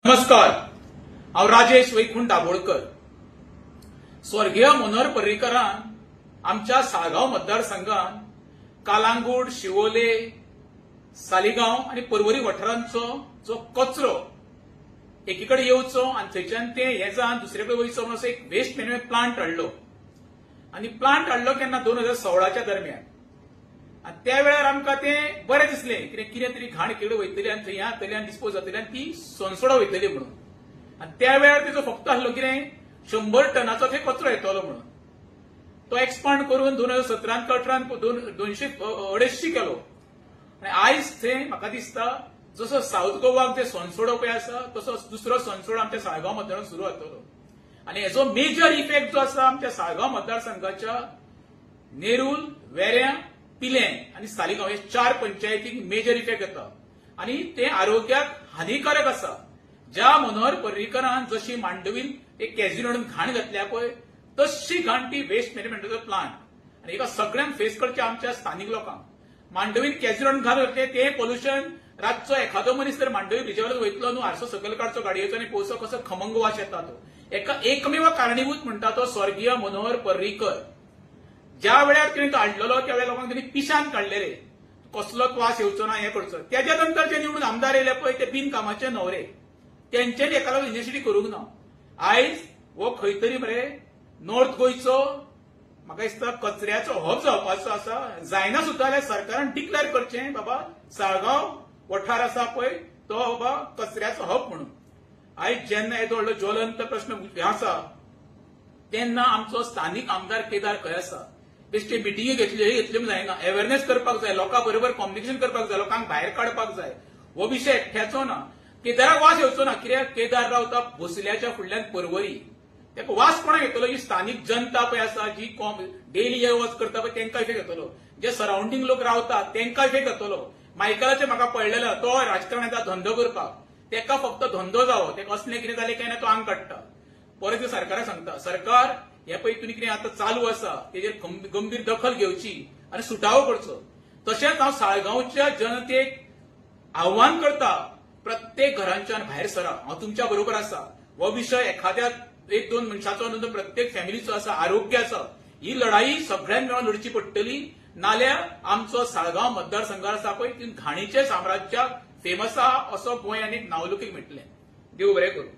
नमस्कार, हांव राजेश वैकुंठ दाबोळकर। स्वर्गीय मनोहर पर्रीकरान आमच्या साळगांव मतदारसंघात कालांगूट, शिवोले, सालिगांव आणि पर्वरी वाठारांचो जो कचरो एकीकडे येवचो आणि थंयच्यान ते हे जावन दुसरेकडे वयचो म्हणून असो एक वेस्ट मॅनेजमेंट प्लांट हाडलो आणि प्लांट हाडलो केन्ना 2016च्या दरम्यान। आणि त्या वेळार आमकां तें बरें दिसलें, कितें तरी घाण केळी वयतली आनी थंय जातली आनी डिस्पोज जातली आनी ती सोनसोडा वयतली म्हणून। आनी त्या वेळार तेजो फक्त आसलो कितें 100 टनाचो थंय कचरो येतलो म्हणून। तो एक्सपांड करून 2017 18 250 केलो आनी आयज थंय म्हाका दिसता जसो साऊथ गोवाक जे सोनसोडो पळय आसा तसो दुसरो सोनसोडो आमच्या साळगांव मतदारांत सुरू जातलो। आनी हेजो मेजर इफेक्ट जो आसा आमच्या साळगांव मतदारसंघाच्या नेरूल, वेऱ्यां, पिलें आणि सालिगांव हे 4 पंचायतीक मेजर इफेक्ट येता आणि ते आरोग्याक हानिकारक आसा। ज्या मनोहर पर्रीकरान जशी मांडवीन एक कॅझिनोन घाण घातल्या पळय तशी घाण ती वेस्ट मॅनेजमेंटाचो प्लांट आणि एका सगळ्यांक फेस करचे आमच्या स्थानिक लोकांक। मांडवीन कॅझिनोन घाण घातले ते पोल्युशन रातचो एखादो मनीस जर मांडवी ब्रिजावयल्यान वयतलो न्हू आरसो सकयल काडचो गाडयेचो आनी पळोवचो कसो खमंग वास येता तो। एका एकमेव कारणीभूत म्हणटा तो स्वर्गीय मनोहर पर्रीकर। ज्या वेळार तिणें तो हाडलेलो त्या वेळार लोकांक तिणें पिशान काडलेले, कसलोच वास येवचो ना हे करचो। त्याच्या नंतर जे निवडून आमदार येयले पळय ते बिनकामाचे न्हवरे, तेंच्यांनी एका लागून इनिशिएटीव करूंक ना। आयज हो खंय तरी मरे नॉर्थ गोंयचो म्हाका दिसता कचऱ्याचो हब जावपाचो आसा। जायना सुद्दां जाल्यार सरकारान डिक्लेअर करचें बाबा साळगांव वाठार आसा पळय तो बाबा कचऱ्याचो हब म्हणून। आयज जेन्ना येदो व्हडलो ज्वलंत प्रश्न आसा तेन्ना आमचो स्थानिक आमदार केदार खंय आसा? बेश्टे मिटिंगी घेतल्यो जायना, अवेअरनेस करपाक जाय, लोकां बरोबर कम्युनिकेशन करपाक जाय, लोकांक भायर काडपाक जाय। हो विशय एकट्याचो ना, केदाराक वास येवचो ना, कित्याक केदार रावता भोसल्याच्या फुडल्यान पर्वरी। तेका वास कोणाक येतलो? जी स्थानिक जनता पळय आसा, जी डेली ये वच करता पळय तेंकां इफेक्ट येतलो, जे सराउंडिंग लोक रावतात तेंकां इफेक्ट येतलो। मायकलाचे म्हाका पळयलेलो तो राजकारण येता धंदो करपाक, तेका फक्त धंदो जावो, तेका असलें कितें जालें काय ना तो आंग काडटा। परत सरकाराक सांगता, सरकार हे पळय तुमी कितें आतां चालू आसा तेजेर गंभीर दखल घेवची आनी सुटावो करचो। तशेंच हांव साळगांवच्या जनतेक आव्हान करता, प्रत्येक घरांच्यान भायर सरा, हांव तुमच्या बरोबर आसा। हो विशय एखाद्या 1-2 मनशाचो न्हू, प्रत्येक फॅमिलीचो आसा, आरोग्याचो। ही लढाई सगळ्यांक मेळून लढची पडटली, नाल्यार आमचो साळगांव मतदारसंघ आसा पळय ती घाणीचे साम्राज्याक फेमस आहा असो गोंय आनी नावलौकीक मेळटलें। देव बरें करूं।